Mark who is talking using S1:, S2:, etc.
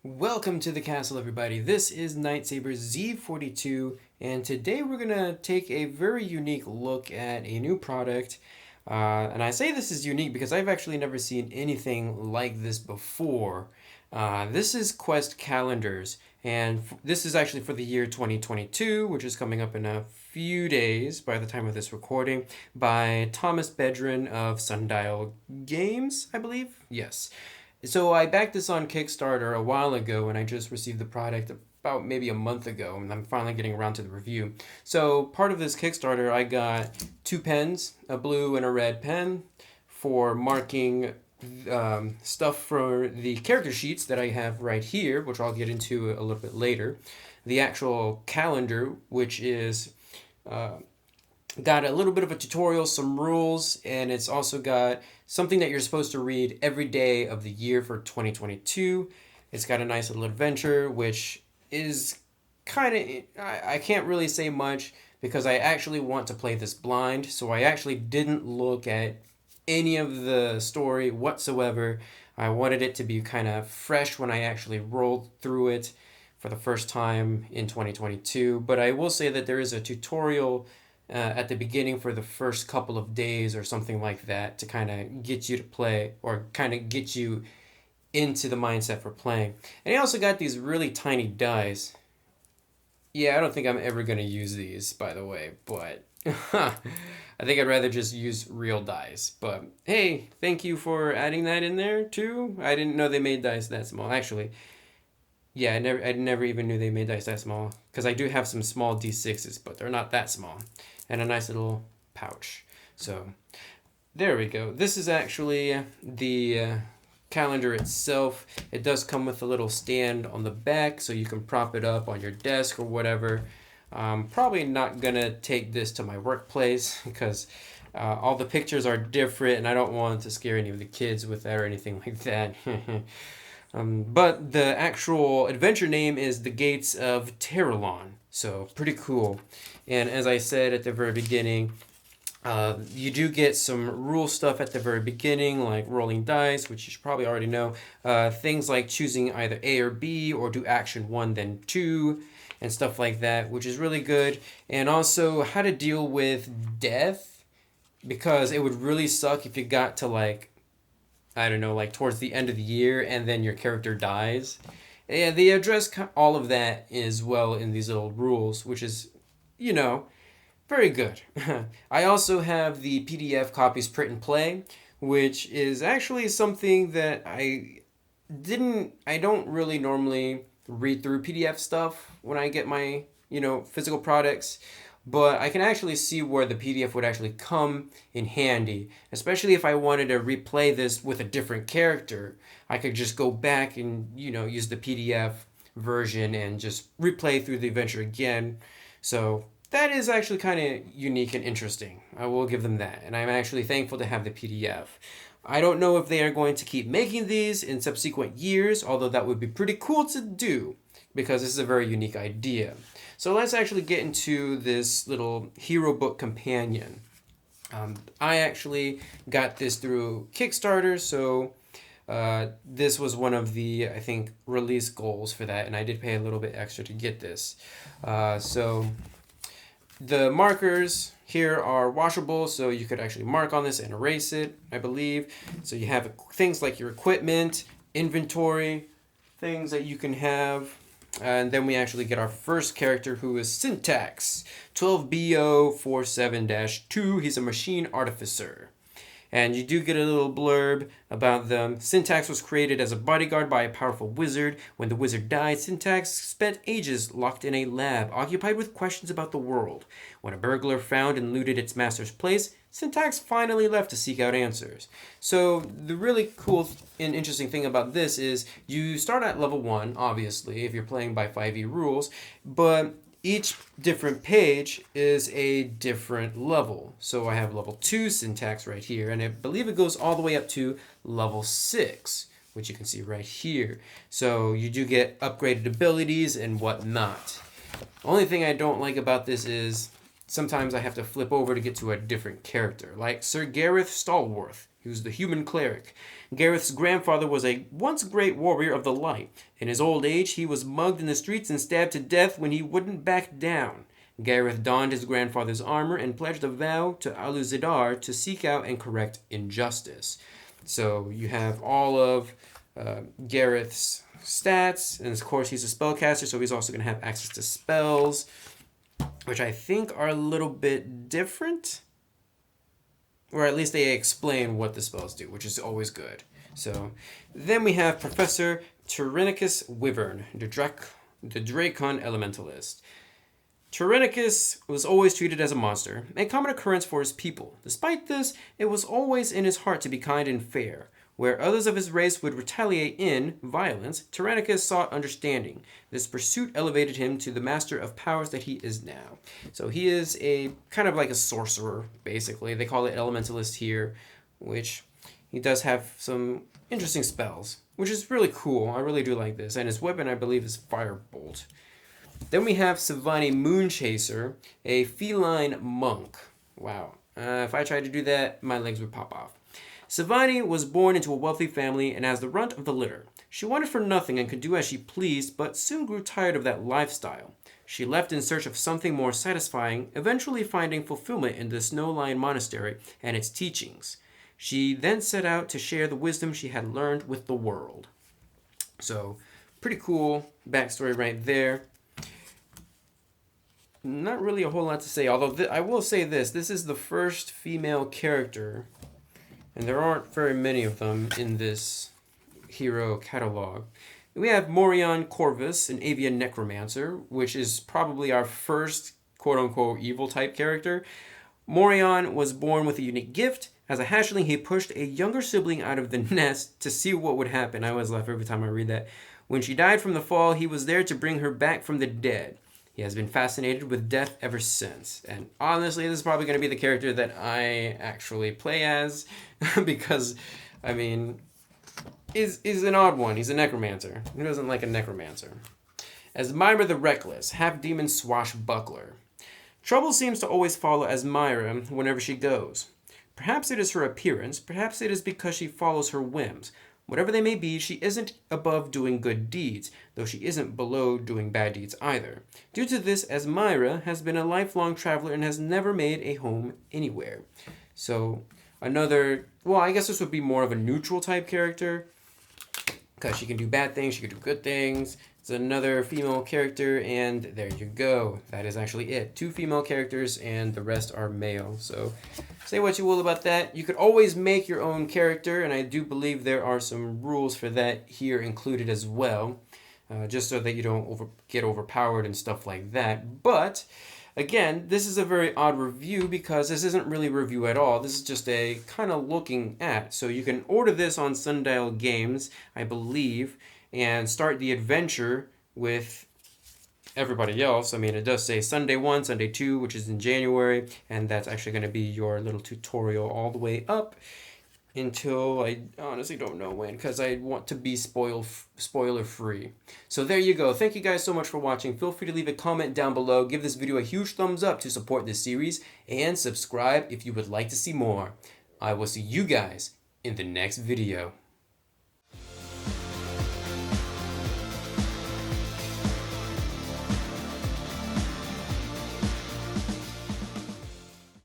S1: Welcome to the castle, everybody. This is Nightsaber Z42, and today we're gonna take a very unique look at a new product. And I say this is unique because I've actually never seen anything like this before. This is Quest Calendars, and this is actually for the year 2022, which is coming up in a few days by the time of this recording, by Thomas Bedrin of Sundial Games, I believe. Yes. So I backed this on Kickstarter a while ago, and I just received the product about maybe a month ago, and I'm finally getting around to the review. So part of this Kickstarter, I got two pens, a blue and a red pen, for marking stuff for the character sheets that I have right here, which I'll get into a little bit later. The actual calendar, which is got a little bit of a tutorial, some rules, and it's also got something that you're supposed to read every day of the year for 2022. It's got a nice little adventure, which is kind of, I can't really say much because I actually want to play this blind, so I actually didn't look at any of the story whatsoever. I wanted it to be kind of fresh when I actually rolled through it for the first time in 2022. But I will say that there is a tutorial at the beginning for the first couple of days or something like that to kind of get you to play or kind of get you into the mindset for playing. And I also got these really tiny dice. Yeah, I don't think I'm ever going to use these, by the way, but I think I'd rather just use real dice. But hey, thank you for adding that in there too. I didn't know they made dice that small. Actually, yeah, I never even knew they made dice that small because I do have some small D6s, but they're not that small. And a nice little pouch. So there we go. This is actually the calendar itself. It does come with a little stand on the back so you can prop it up on your desk or whatever. I'm probably not gonna take this to my workplace because all the pictures are different and I don't want to scare any of the kids with that or anything like that. But the actual adventure name is The Gates of Terralon. So pretty cool. And as I said at the very beginning, you do get some rule stuff at the very beginning, like rolling dice, which you should probably already know. Things like choosing either A or B, or do action one, then two, and stuff like that, which is really good. And also how to deal with death, because it would really suck if you got to like, I don't know, like towards the end of the year and then your character dies. And they address all of that as well in these little rules, which is, you know, very good. I also have the PDF copies print and play, which is actually something that I don't really normally read through PDF stuff when I get my, physical products, but I can actually see where the PDF would actually come in handy, especially if I wanted to replay this with a different character. I could just go back and, use the PDF version and just replay through the adventure again. So that is actually kind of unique and interesting. I will give them that. And I'm actually thankful to have the PDF. I don't know if they are going to keep making these in subsequent years, although that would be pretty cool to do because this is a very unique idea. So let's actually get into this little hero book companion. I actually got this through Kickstarter, so this was one of the, I think, release goals for that, and I did pay a little bit extra to get this. So the markers here are washable, so you could actually mark on this and erase it, I believe. So you have things like your equipment, inventory, things that you can have. And then we actually get our first character, who is Syntax, 12BO47-2. He's a machine artificer. And you do get a little blurb about them. Syntax was created as a bodyguard by a powerful wizard. When the wizard died, Syntax spent ages locked in a lab, occupied with questions about the world. When a burglar found and looted its master's place, Syntax finally left to seek out answers. So the really cool and interesting thing about this is you start at level 1, obviously, if you're playing by 5e rules, but each different page is a different level. So I have level 2 Syntax right here, and I believe it goes all the way up to level 6, which you can see right here. So you do get upgraded abilities and whatnot. Only thing I don't like about this is sometimes I have to flip over to get to a different character, like Sir Gareth Stallworth. He was the human cleric. Gareth's grandfather was a once great warrior of the light. In his old age, he was mugged in the streets and stabbed to death when he wouldn't back down. Gareth donned his grandfather's armor and pledged a vow to Aluzidar to seek out and correct injustice. So you have all of Gareth's stats, and of course he's a spellcaster, so he's also going to have access to spells, which I think are a little bit different. Or at least they explain what the spells do, which is always good. So then we have Professor Tyrannicus Wyvern, the Dracon Elementalist. Tyrannicus was always treated as a monster, a common occurrence for his people. Despite this, it was always in his heart to be kind and fair. Where others of his race would retaliate in violence, Tyrannicus sought understanding. This pursuit elevated him to the master of powers that he is now. So he is a kind of like a sorcerer, basically. They call it elementalist here, which he does have some interesting spells, which is really cool. I really do like this. And his weapon, I believe, is Firebolt. Then we have Savani Moonchaser, a feline monk. Wow. If I tried to do that, my legs would pop off. Savani was born into a wealthy family and as the runt of the litter. She wanted for nothing and could do as she pleased, but soon grew tired of that lifestyle. She left in search of something more satisfying, eventually finding fulfillment in the Snowline Monastery and its teachings. She then set out to share the wisdom she had learned with the world. So, pretty cool backstory right there. Not really a whole lot to say, although I will say this. This is the first female character, and there aren't very many of them in this hero catalog. We have Morion Corvus, an avian necromancer, which is probably our first quote-unquote evil type character. Morion was born with a unique gift. As a hatchling, he pushed a younger sibling out of the nest to see what would happen. I always laugh every time I read that. When she died from the fall, he was there to bring her back from the dead. He has been fascinated with death ever since. And honestly, this is probably going to be the character that I actually play as. Because, I mean, is an odd one. He's a necromancer. Who doesn't like a necromancer? Asmira the Reckless, half-demon swashbuckler. Trouble seems to always follow Asmira whenever she goes. Perhaps it is her appearance. Perhaps it is because she follows her whims. Whatever they may be, she isn't above doing good deeds, though she isn't below doing bad deeds either. Due to this, Asmira has been a lifelong traveler and has never made a home anywhere. So, I guess this would be more of a neutral type character, because she can do bad things, she can do good things. It's another female character, and there you go. That is actually it. 2 female characters, and the rest are male. So, say what you will about that. You could always make your own character, and I do believe there are some rules for that here included as well, just so that you don't get overpowered and stuff like that. But, again, this is a very odd review because this isn't really a review at all. This is just a kind of looking at. So you can order this on Sundial Games, I believe, and start the adventure with everybody else. I mean, it does say Sunday 1, Sunday 2, which is in January, and that's actually going to be your little tutorial all the way up until I honestly don't know when, because I want to be spoiler free. So there you go. Thank you guys so much for watching. Feel free to leave a comment down below, give this video a huge thumbs up to support this series, and subscribe if you would like to see more. I will see you guys in the next video.